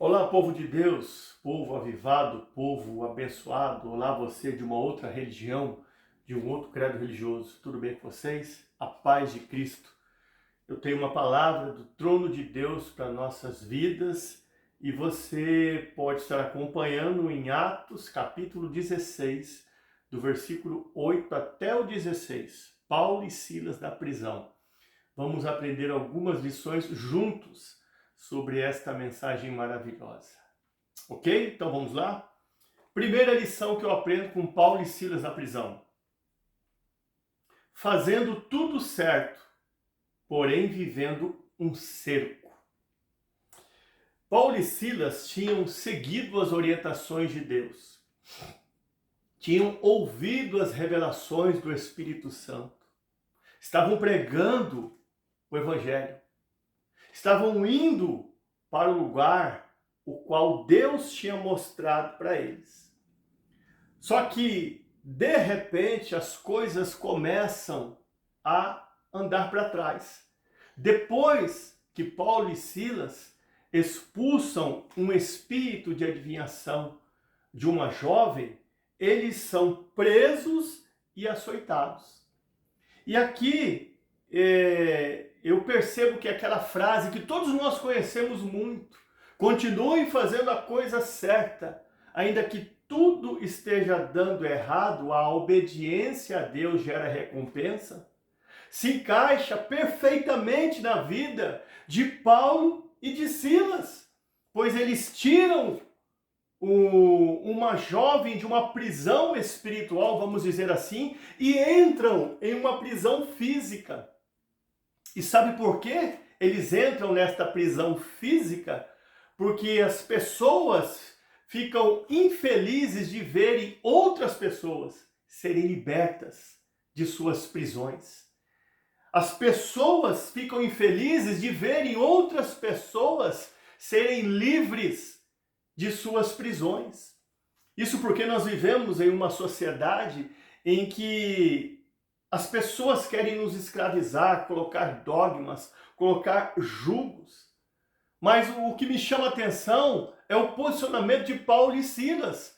Olá, povo de Deus, povo avivado, povo abençoado. Olá, você de uma outra religião, de um outro credo religioso. Tudo bem com vocês? A paz de Cristo. Eu tenho uma palavra do trono de Deus para nossas vidas e você pode estar acompanhando em Atos, capítulo 16, do versículo 8 até o 16. Paulo e Silas da prisão. Vamos aprender algumas lições juntos sobre esta mensagem maravilhosa. Ok? Então vamos lá? Primeira lição que eu aprendo com Paulo e Silas na prisão. Fazendo tudo certo, porém vivendo um cerco. Paulo e Silas tinham seguido as orientações de Deus. Tinham ouvido as revelações do Espírito Santo. Estavam pregando o Evangelho. Estavam indo para o lugar o qual Deus tinha mostrado para eles. Só que, de repente, as coisas começam a andar para trás. Depois que Paulo e Silas expulsam um espírito de adivinhação de uma jovem, eles são presos e açoitados. E aqui eu percebo que aquela frase que todos nós conhecemos muito, continuem fazendo a coisa certa, ainda que tudo esteja dando errado, a obediência a Deus gera recompensa, se encaixa perfeitamente na vida de Paulo e de Silas, pois eles tiram uma jovem de uma prisão espiritual, vamos dizer assim, e entram em uma prisão física. E sabe por quê? Eles entram nesta prisão física porque as pessoas ficam infelizes de verem outras pessoas serem libertas de suas prisões. As pessoas ficam infelizes de verem outras pessoas serem livres de suas prisões. Isso porque nós vivemos em uma sociedade em que as pessoas querem nos escravizar, colocar dogmas, colocar julgos. Mas o que me chama a atenção é o posicionamento de Paulo e Silas.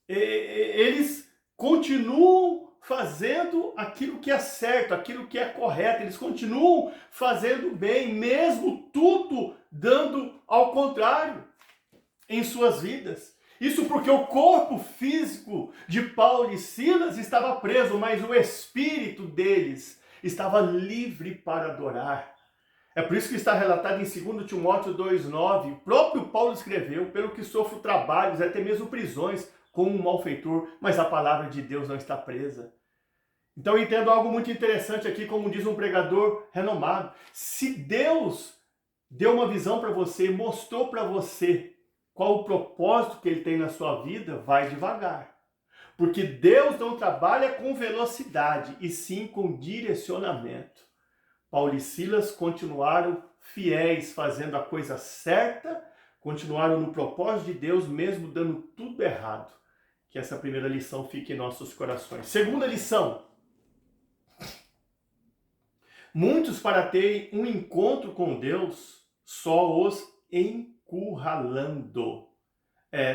Eles continuam fazendo aquilo que é certo, aquilo que é correto. Eles continuam fazendo bem, mesmo tudo dando ao contrário em suas vidas. Isso porque o corpo físico de Paulo e Silas estava preso, mas o espírito deles estava livre para adorar. É por isso que está relatado em 2 Timóteo 2,9, o próprio Paulo escreveu, pelo que sofro trabalhos, até mesmo prisões, como um malfeitor, mas a palavra de Deus não está presa. Então eu entendo algo muito interessante aqui, como diz um pregador renomado. Se Deus deu uma visão para você, mostrou para você qual o propósito que ele tem na sua vida, vai devagar. Porque Deus não trabalha com velocidade, e sim com direcionamento. Paulo e Silas continuaram fiéis, fazendo a coisa certa, continuaram no propósito de Deus, mesmo dando tudo errado. Que essa primeira lição fique em nossos corações. Segunda lição. Muitos, para terem um encontro com Deus, só os encurralando.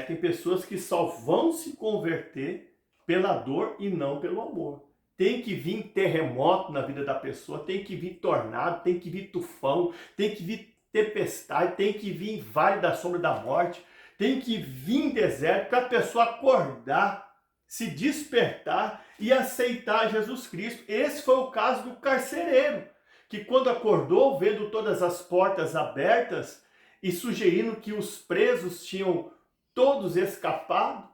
Tem pessoas que só vão se converter pela dor e não pelo amor. Tem que vir terremoto na vida da pessoa, tem que vir tornado, tem que vir tufão, tem que vir tempestade, tem que vir vale da sombra da morte, tem que vir deserto para a pessoa acordar, se despertar e aceitar Jesus Cristo. Esse foi o caso do carcereiro, que quando acordou, vendo todas as portas abertas e sugerindo que os presos tinham todos escapado,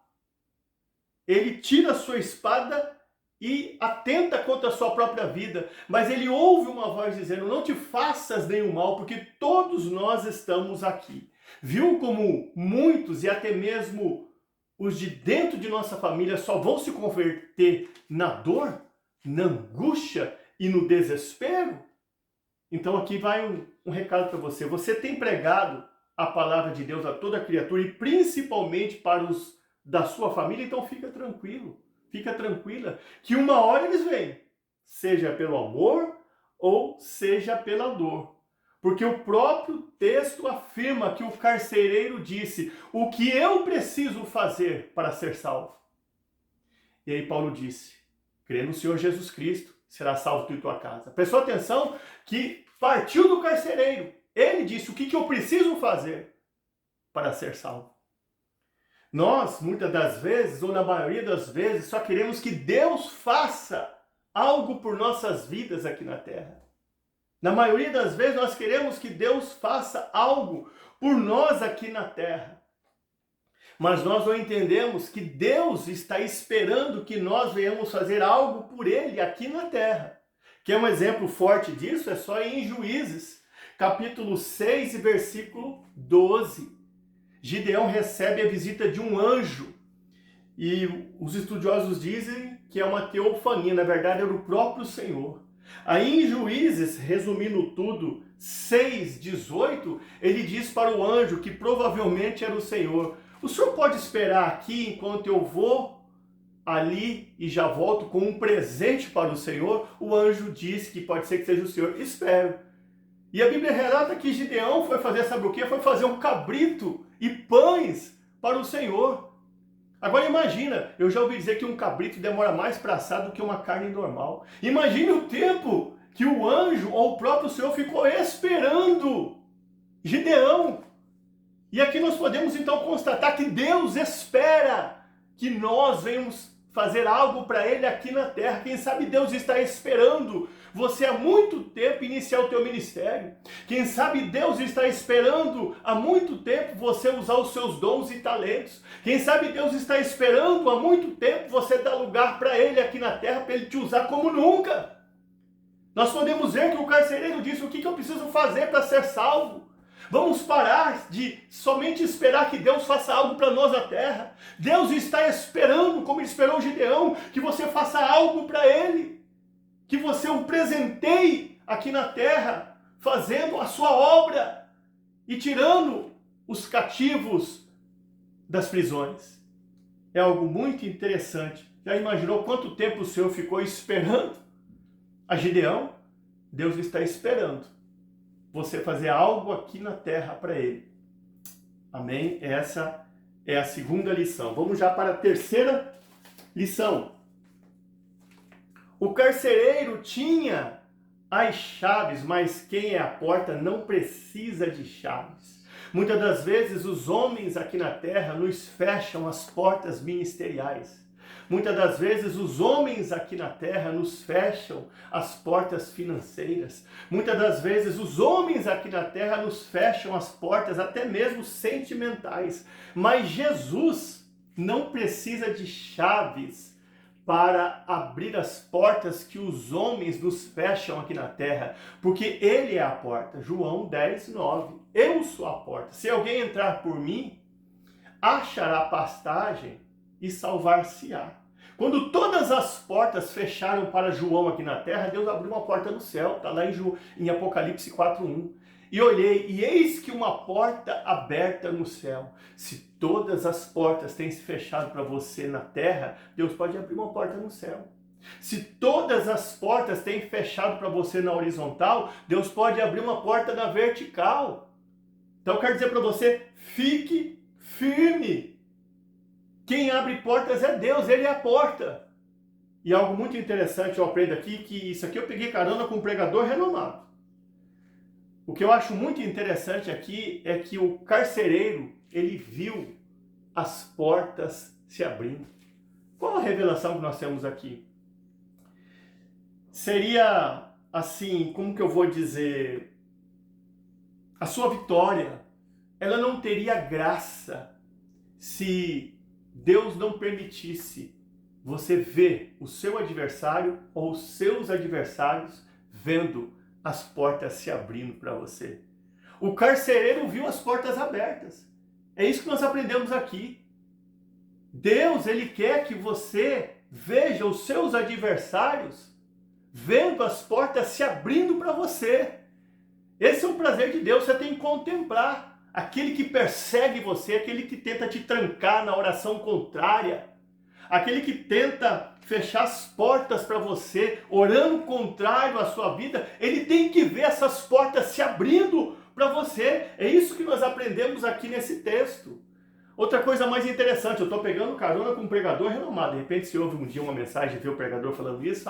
ele tira a sua espada e atenta contra a sua própria vida, mas ele ouve uma voz dizendo: não te faças nenhum mal, porque todos nós estamos aqui. Viu como muitos e até mesmo os de dentro de nossa família só vão se converter na dor, na angústia e no desespero? Então aqui vai um recado para você. Você tem pregado a palavra de Deus a toda criatura e principalmente para os da sua família, então fica tranquilo. Fica tranquila, que uma hora eles vêm, seja pelo amor ou seja pela dor. Porque o próprio texto afirma que o carcereiro disse: o que eu preciso fazer para ser salvo? E aí Paulo disse: crê no Senhor Jesus Cristo, será salvo tu e tua casa. Prestou atenção que partiu do carcereiro. Ele disse: o que eu preciso fazer para ser salvo? Nós, muitas das vezes, ou na maioria das vezes, só queremos que Deus faça algo por nossas vidas aqui na terra. Na maioria das vezes, nós queremos que Deus faça algo por nós aqui na terra. Mas nós não entendemos que Deus está esperando que nós venhamos fazer algo por Ele aqui na terra. Que é um exemplo forte disso, é só em Juízes, capítulo 6 e versículo 12. Gideão recebe a visita de um anjo. E os estudiosos dizem que é uma teofania, na verdade era o próprio Senhor. Aí em Juízes, resumindo tudo, 6:18, ele diz para o anjo que provavelmente era o Senhor: o senhor pode esperar aqui enquanto eu vou ali e já volto com um presente para o Senhor? O anjo disse que pode ser que seja o Senhor. Espero. E a Bíblia relata que Gideão foi fazer, sabe o quê? Foi fazer um cabrito e pães para o Senhor. Agora imagina, eu já ouvi dizer que um cabrito demora mais para assar do que uma carne normal. Imagine o tempo que o anjo ou o próprio Senhor ficou esperando Gideão. E aqui nós podemos então constatar que Deus espera que nós venhamos fazer algo para Ele aqui na terra. Quem sabe Deus está esperando você há muito tempo iniciar o teu ministério. Quem sabe Deus está esperando há muito tempo você usar os seus dons e talentos. Quem sabe Deus está esperando há muito tempo você dar lugar para Ele aqui na terra, para Ele te usar como nunca. Nós podemos ver que o carcereiro disse: o que eu preciso fazer para ser salvo? Vamos parar de somente esperar que Deus faça algo para nós na terra. Deus está esperando, como Ele esperou Gideão, que você faça algo para Ele. Que você o presenteie aqui na terra, fazendo a sua obra e tirando os cativos das prisões. É algo muito interessante. Já imaginou quanto tempo o Senhor ficou esperando a Gideão? Deus está esperando você fazer algo aqui na terra para Ele. Amém? Essa é a segunda lição. Vamos já para a terceira lição. O carcereiro tinha as chaves, mas quem é a porta não precisa de chaves. Muitas das vezes os homens aqui na terra nos fecham as portas ministeriais. Muitas das vezes os homens aqui na terra nos fecham as portas financeiras. Muitas das vezes os homens aqui na terra nos fecham as portas até mesmo sentimentais. Mas Jesus não precisa de chaves para abrir as portas que os homens nos fecham aqui na terra, porque Ele é a porta. João 10:9. Eu sou a porta. Se alguém entrar por mim, achará pastagem e salvar-se-á. Quando todas as portas fecharam para João aqui na terra, Deus abriu uma porta no céu. Está lá em Apocalipse 4:1. E olhei, e eis que uma porta aberta no céu. Se todas as portas têm se fechado para você na terra, Deus pode abrir uma porta no céu. Se todas as portas têm fechado para você na horizontal, Deus pode abrir uma porta na vertical. Então eu quero dizer para você, fique firme. Quem abre portas é Deus, Ele é a porta. E algo muito interessante eu aprendo aqui, que isso aqui eu peguei carona com um pregador renomado. O que eu acho muito interessante aqui é que o carcereiro, ele viu as portas se abrindo. Qual a revelação que nós temos aqui? Seria assim, como que eu vou dizer? A sua vitória, ela não teria graça se Deus não permitisse você ver o seu adversário ou os seus adversários vendo as portas se abrindo para você. O carcereiro viu as portas abertas. É isso que nós aprendemos aqui. Deus, Ele quer que você veja os seus adversários vendo as portas se abrindo para você. Esse é o prazer de Deus, você tem que contemplar aquele que persegue você, aquele que tenta te trancar na oração contrária, aquele que tenta fechar as portas para você, orando contrário à sua vida, ele tem que ver essas portas se abrindo para você. É isso que nós aprendemos aqui nesse texto. Outra coisa mais interessante, eu estou pegando carona com um pregador renomado. De repente, se ouve um dia uma mensagem e vê o pregador falando isso,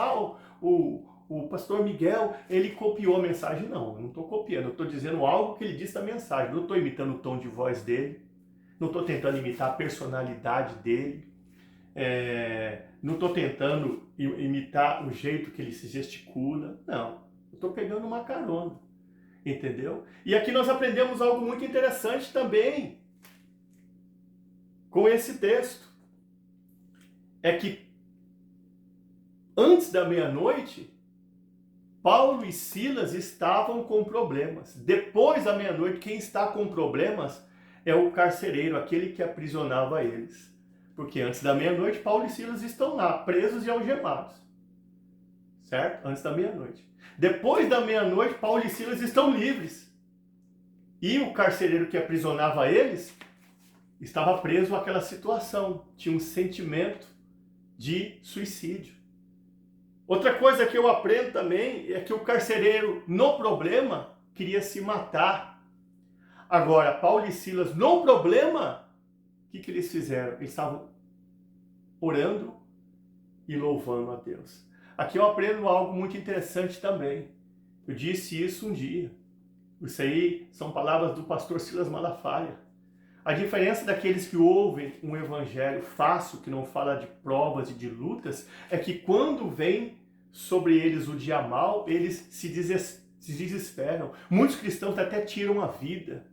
o pastor Miguel, ele copiou a mensagem. Não, eu não estou copiando, eu estou dizendo algo que ele disse na mensagem. Não estou imitando o tom de voz dele, não estou tentando imitar a personalidade dele, não estou tentando imitar o jeito que ele se gesticula. Não, eu estou pegando uma carona, entendeu? E aqui nós aprendemos algo muito interessante também com esse texto. É que antes da meia-noite, Paulo e Silas estavam com problemas. Depois da meia-noite, quem está com problemas é o carcereiro, aquele que aprisionava eles. Porque antes da meia-noite, Paulo e Silas estão lá, presos e algemados. Certo? Antes da meia-noite. Depois da meia-noite, Paulo e Silas estão livres. E o carcereiro que aprisionava eles estava preso àquela situação. Tinha um sentimento de suicídio. Outra coisa que eu aprendo também é que o carcereiro, no problema, queria se matar. Agora, Paulo e Silas, no problema, o que eles fizeram? Eles estavam orando e louvando a Deus. Aqui eu aprendo algo muito interessante também. Eu disse isso um dia. Isso aí são palavras do pastor Silas Malafaia. A diferença daqueles que ouvem um evangelho fácil, que não fala de provas e de lutas, é que quando vem sobre eles o dia mal, eles se desesperam. Muitos cristãos até tiram a vida.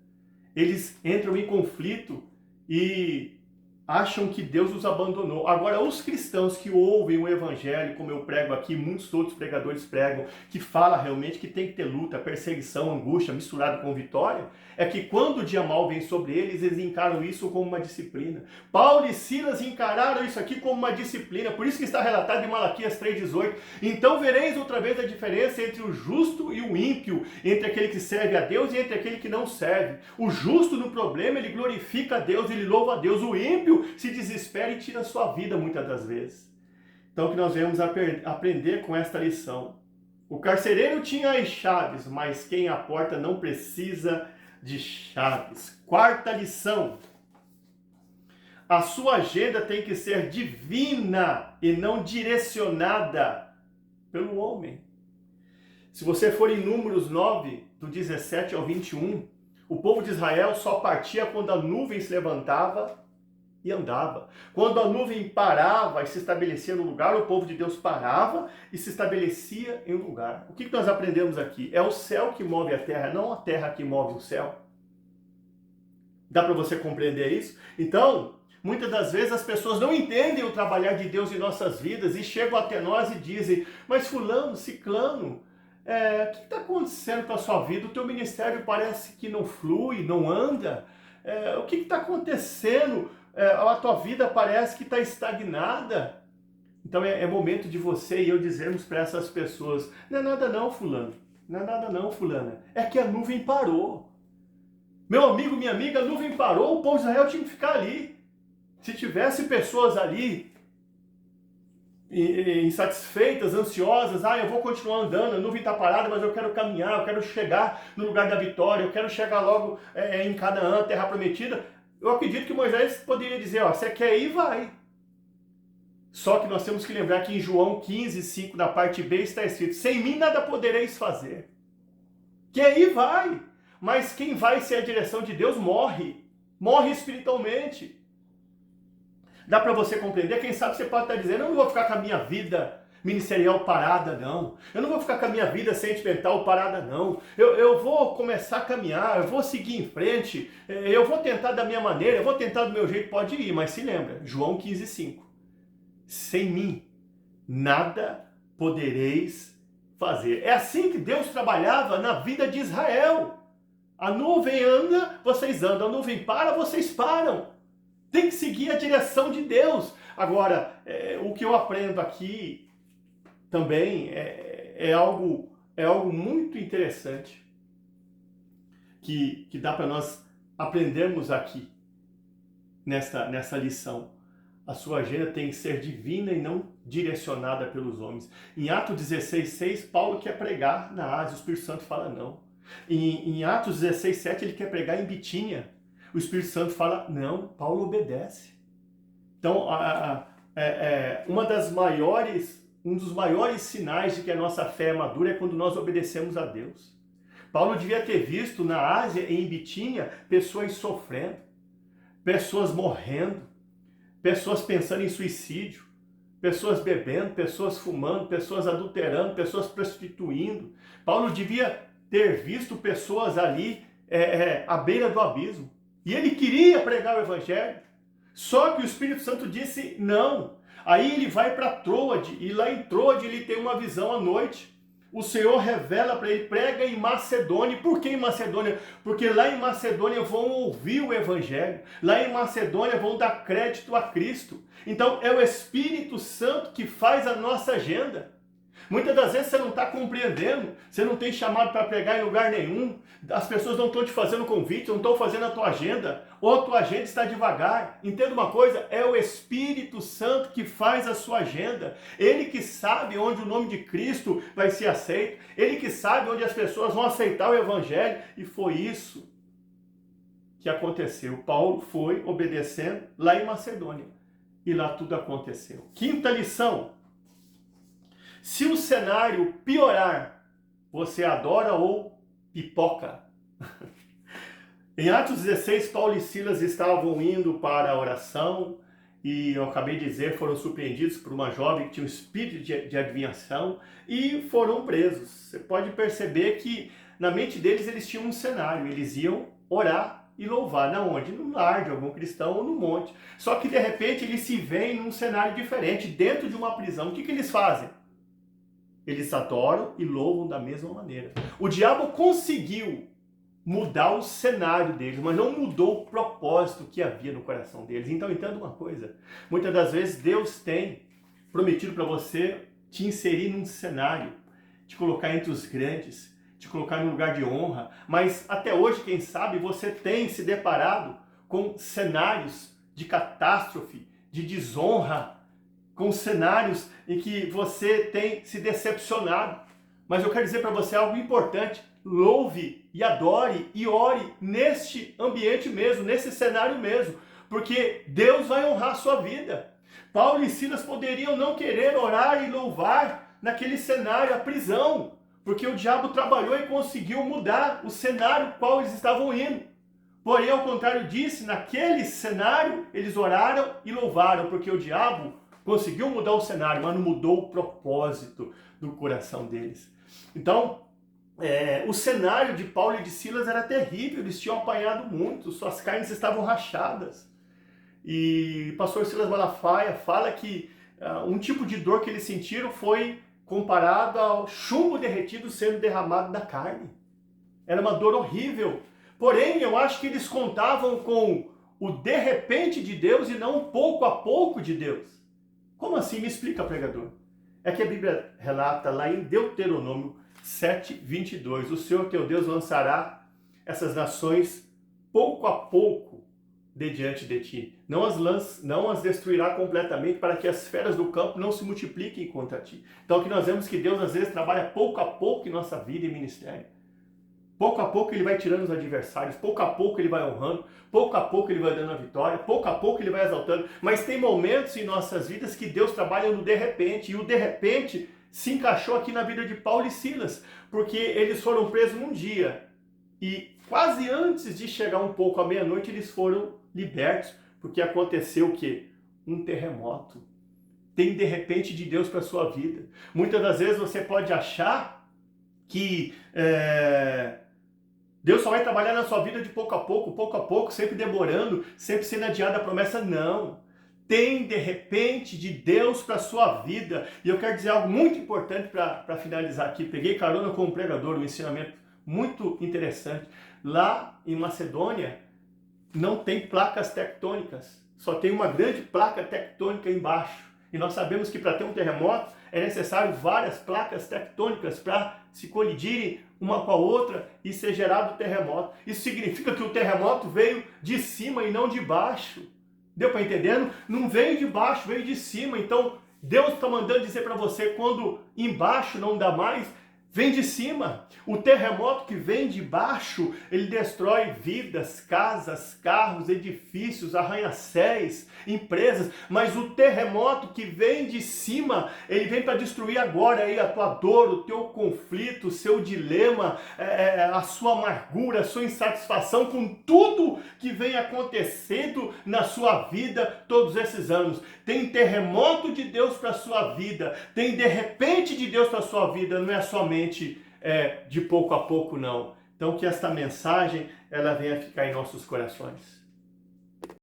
Eles entram em conflito e acham que Deus os abandonou. Agora, os cristãos que ouvem o evangelho, como eu prego aqui, muitos outros pregadores pregam, que fala realmente que tem que ter luta, perseguição, angústia, misturado com vitória, é que quando o dia mal vem sobre eles, eles encaram isso como uma disciplina. Paulo e Silas encararam isso aqui como uma disciplina, por isso que está relatado em Malaquias 3,18. Então vereis outra vez a diferença entre o justo e o ímpio, entre aquele que serve a Deus e entre aquele que não serve. O justo no problema, ele glorifica a Deus, ele louva a Deus. O ímpio se desespera e tira a sua vida muitas das vezes. Então o que nós devemos aprender com esta lição? O carcereiro tinha as chaves, mas quem a porta não precisa de chaves. Quarta lição: a sua agenda tem que ser divina e não direcionada pelo homem. Se você for em Números 9, do 17 ao 21, o povo de Israel só partia quando a nuvem se levantava e andava. Quando a nuvem parava e se estabelecia no lugar, o povo de Deus parava e se estabelecia em um lugar. O que nós aprendemos aqui? É o céu que move a terra, não a terra que move o céu. Dá para você compreender isso? Então, muitas das vezes as pessoas não entendem o trabalhar de Deus em nossas vidas e chegam até nós e dizem: mas fulano, ciclano, o que está acontecendo com a sua vida? O teu ministério parece que não flui, não anda. O que está acontecendo? A tua vida parece que está estagnada. Então é momento de você e eu dizermos para essas pessoas: não é nada não, fulano. Não é nada não, fulana. É que a nuvem parou. Meu amigo, minha amiga, a nuvem parou, o povo de Israel tinha que ficar ali. Se tivesse pessoas ali insatisfeitas, ansiosas, eu vou continuar andando, a nuvem está parada, mas eu quero caminhar, eu quero chegar no lugar da vitória, eu quero chegar logo em Canaã, terra prometida. Eu acredito que Moisés poderia dizer: você quer ir, vai. Só que nós temos que lembrar que em João 15:5, na parte B, está escrito: sem mim nada podereis fazer. Quer ir, vai. Mas quem vai sem a direção de Deus morre. Morre espiritualmente. Dá para você compreender? Quem sabe você pode estar dizendo: eu não vou ficar com a minha vida ministerial parada, não. Eu não vou ficar com a minha vida sentimental parada, não. Eu vou começar a caminhar, eu vou seguir em frente, eu vou tentar da minha maneira, eu vou tentar do meu jeito. Pode ir, mas se lembra, João 15:5. Sem mim, nada podereis fazer. É assim que Deus trabalhava na vida de Israel. A nuvem anda, vocês andam. A nuvem para, vocês param. Tem que seguir a direção de Deus. Agora, o que eu aprendo aqui também é algo muito interessante que dá para nós aprendermos aqui nessa lição. A sua agenda tem que ser divina e não direcionada pelos homens. Em Atos 16:6, Paulo quer pregar na Ásia, o Espírito Santo fala não. Em Atos 16:7, ele quer pregar em Bitínia. O Espírito Santo fala não, Paulo obedece. Então, um dos maiores sinais de que a nossa fé é madura é quando nós obedecemos a Deus. Paulo devia ter visto na Ásia e em Bitínia pessoas sofrendo, pessoas morrendo, pessoas pensando em suicídio, pessoas bebendo, pessoas fumando, pessoas adulterando, pessoas prostituindo. Paulo devia ter visto pessoas ali à beira do abismo. E ele queria pregar o evangelho. Só que o Espírito Santo disse não. Aí ele vai para Troade, e lá em Troade ele tem uma visão à noite. O Senhor revela para ele, prega em Macedônia. Por que em Macedônia? Porque lá em Macedônia vão ouvir o evangelho. Lá em Macedônia vão dar crédito a Cristo. Então é o Espírito Santo que faz a nossa agenda. Muitas das vezes você não está compreendendo, você não tem chamado para pregar em lugar nenhum, as pessoas não estão te fazendo convite, não estão fazendo a tua agenda, ou a tua agenda está devagar. Entenda uma coisa, é o Espírito Santo que faz a sua agenda, ele que sabe onde o nome de Cristo vai ser aceito, ele que sabe onde as pessoas vão aceitar o evangelho, e foi isso que aconteceu. Paulo foi obedecendo lá em Macedônia, e lá tudo aconteceu. Quinta lição: se o cenário piorar, você adora ou pipoca? Em Atos 16, Paulo e Silas estavam indo para a oração e, eu acabei de dizer, foram surpreendidos por uma jovem que tinha um espírito de adivinhação e foram presos. Você pode perceber que na mente deles eles tinham um cenário, eles iam orar e louvar. Na onde? No lar de algum cristão ou no monte. Só que de repente eles se veem num cenário diferente, dentro de uma prisão. O que eles fazem? Eles adoram e louvam da mesma maneira. O diabo conseguiu mudar o cenário deles, mas não mudou o propósito que havia no coração deles. Então entenda uma coisa, muitas das vezes Deus tem prometido para você te inserir num cenário, te colocar entre os grandes, te colocar num lugar de honra, mas até hoje, quem sabe, você tem se deparado com cenários de catástrofe, de desonra, com cenários em que você tem se decepcionado. Mas eu quero dizer para você algo importante: louve e adore e ore neste ambiente mesmo, nesse cenário mesmo, porque Deus vai honrar a sua vida. Paulo e Silas poderiam não querer orar e louvar naquele cenário, a prisão, porque o diabo trabalhou e conseguiu mudar o cenário ao qual eles estavam indo. Porém, ao contrário disso, naquele cenário, eles oraram e louvaram, porque o diabo conseguiu mudar o cenário, mas não mudou o propósito do coração deles. Então, o cenário de Paulo e de Silas era terrível, eles tinham apanhado muito, suas carnes estavam rachadas. E o pastor Silas Malafaia fala que um tipo de dor que eles sentiram foi comparado ao chumbo derretido sendo derramado da carne. Era uma dor horrível. Porém, eu acho que eles contavam com o de repente de Deus e não o pouco a pouco de Deus. Como assim? Me explica, pregador. É que a Bíblia relata lá em Deuteronômio 7:22, o Senhor teu Deus lançará essas nações pouco a pouco de diante de ti. Não as destruirá completamente, para que as feras do campo não se multipliquem contra ti. Então aqui nós vemos que Deus às vezes trabalha pouco a pouco em nossa vida e ministério. Pouco a pouco ele vai tirando os adversários, pouco a pouco ele vai honrando, pouco a pouco ele vai dando a vitória, pouco a pouco ele vai exaltando. Mas tem momentos em nossas vidas que Deus trabalha no de repente, e o de repente se encaixou aqui na vida de Paulo e Silas, porque eles foram presos num dia, e quase antes de chegar um pouco à meia-noite eles foram libertos, porque aconteceu o quê? Um terremoto. Tem de repente de Deus para a sua vida. Muitas das vezes você pode achar que Deus só vai trabalhar na sua vida de pouco a pouco, sempre demorando, sempre sendo adiada a promessa. Não. Tem de repente de Deus para a sua vida. E eu quero dizer algo muito importante para finalizar aqui. Peguei carona com um pregador, um ensinamento muito interessante. Lá em Macedônia não tem placas tectônicas, só tem uma grande placa tectônica embaixo. E nós sabemos que para ter um terremoto é necessário várias placas tectônicas para se colidirem uma com a outra e ser gerado o terremoto. Isso significa que o terremoto veio de cima e não de baixo. Deu para entender? Não veio de baixo, veio de cima. Então, Deus está mandando dizer para você, quando embaixo não dá mais, vem de cima. O terremoto que vem de baixo, ele destrói vidas, casas, carros, edifícios, arranha-céus, empresas. Mas o terremoto que vem de cima, ele vem para destruir agora aí a tua dor, o teu conflito, o seu dilema, a sua amargura, a sua insatisfação com tudo que vem acontecendo na sua vida todos esses anos. Tem terremoto de Deus para a sua vida, tem de repente de Deus para a sua vida, não é somente de pouco a pouco, não. Então que esta mensagem ela venha ficar em nossos corações.